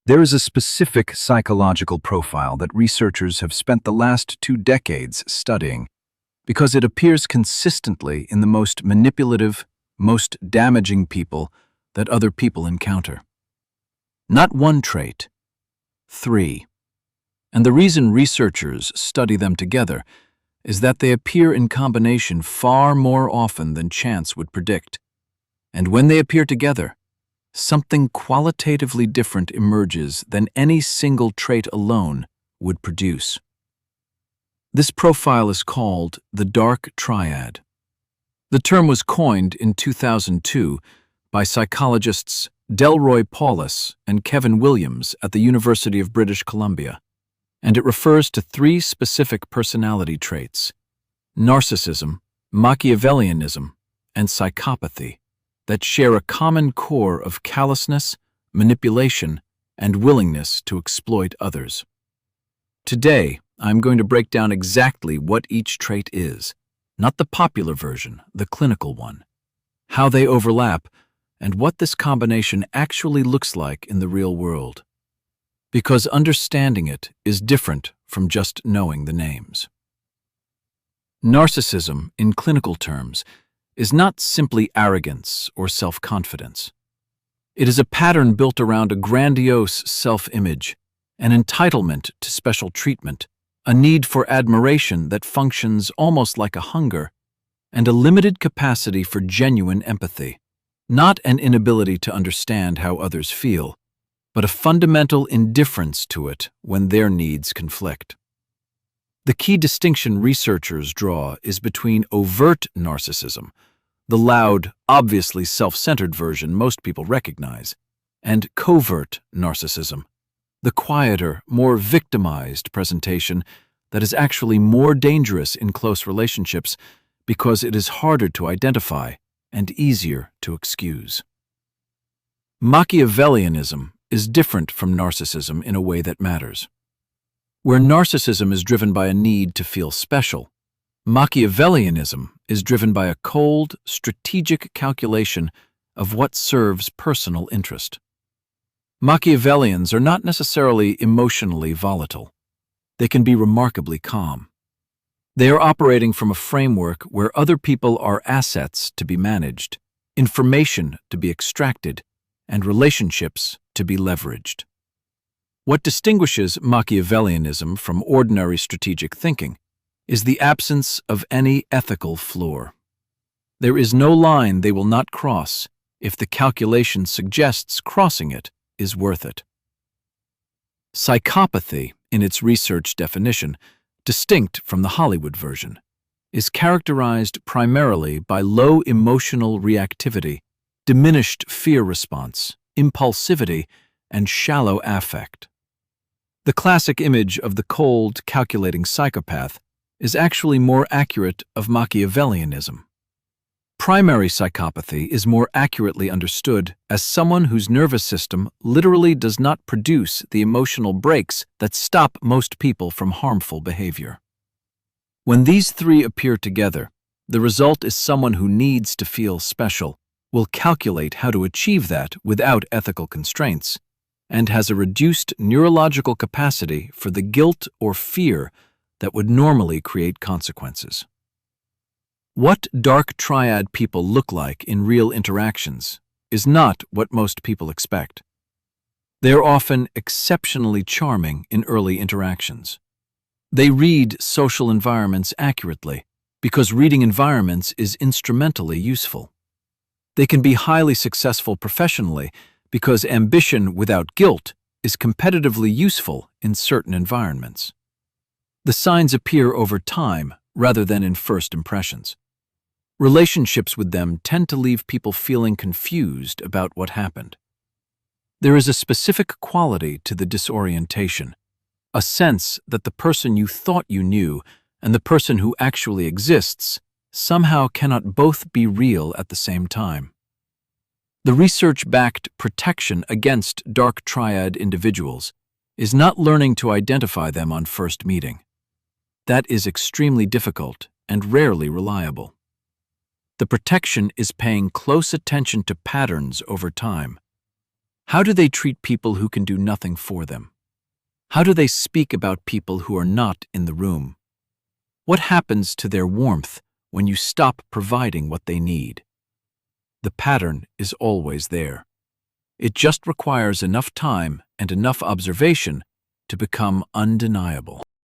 There is a specific psychological profile that researchers have spent the last 2 decades studying because it appears consistently in the most manipulative, most damaging people that other people encounter. Not one trait, three. And the reason researchers study them together is that they appear in combination far more often than chance would predict. And when they appear together, something qualitatively different emerges than any single trait alone would produce. This profile is called the Dark Triad. The term was coined in 2002 by psychologists Delroy Paulus and Kevin Williams at the University of British Columbia, and it refers to 3 specific personality traits: narcissism, Machiavellianism, and psychopathy, that share a common core of callousness, manipulation, and willingness to exploit others. Today, I'm going to break down exactly what each trait is, not the popular version, the clinical one, how they overlap, and what this combination actually looks like in the real world. Because understanding it is different from just knowing the names. Narcissism, in clinical terms, is not simply arrogance or self-confidence. It is a pattern built around a grandiose self-image, an entitlement to special treatment, a need for admiration that functions almost like a hunger, and a limited capacity for genuine empathy, not an inability to understand how others feel, but a fundamental indifference to it when their needs conflict. The key distinction researchers draw is between overt narcissism, the loud, obviously self-centered version most people recognize, and covert narcissism, the quieter, more victimized presentation that is actually more dangerous in close relationships because it is harder to identify and easier to excuse. Machiavellianism is different from narcissism in a way that matters. Where narcissism is driven by a need to feel special, Machiavellianism is driven by a cold, strategic calculation of what serves personal interest. Machiavellians are not necessarily emotionally volatile. They can be remarkably calm. They are operating from a framework where other people are assets to be managed, information to be extracted, and relationships to be leveraged. What distinguishes Machiavellianism from ordinary strategic thinking is the absence of any ethical floor. There is no line they will not cross if the calculation suggests crossing it is worth it. Psychopathy, in its research definition, distinct from the Hollywood version, is characterized primarily by low emotional reactivity, diminished fear response, impulsivity, and shallow affect. The classic image of the cold, calculating psychopath is actually more accurate of Machiavellianism. Primary psychopathy is more accurately understood as someone whose nervous system literally does not produce the emotional brakes that stop most people from harmful behavior. When these 3 appear together, the result is someone who needs to feel special, will calculate how to achieve that without ethical constraints, and has a reduced neurological capacity for the guilt or fear that would normally create consequences. What Dark Triad people look like in real interactions is not what most people expect. They are often exceptionally charming in early interactions. They read social environments accurately because reading environments is instrumentally useful. They can be highly successful professionally because ambition without guilt is competitively useful in certain environments. The signs appear over time rather than in first impressions. Relationships with them tend to leave people feeling confused about what happened. There is a specific quality to the disorientation, a sense that the person you thought you knew and the person who actually exists somehow cannot both be real at the same time. The research-backed protection against Dark Triad individuals is not learning to identify them on first meeting. That is extremely difficult and rarely reliable. The protection is paying close attention to patterns over time. How do they treat people who can do nothing for them? How do they speak about people who are not in the room? What happens to their warmth when you stop providing what they need? The pattern is always there. It just requires enough time and enough observation to become undeniable.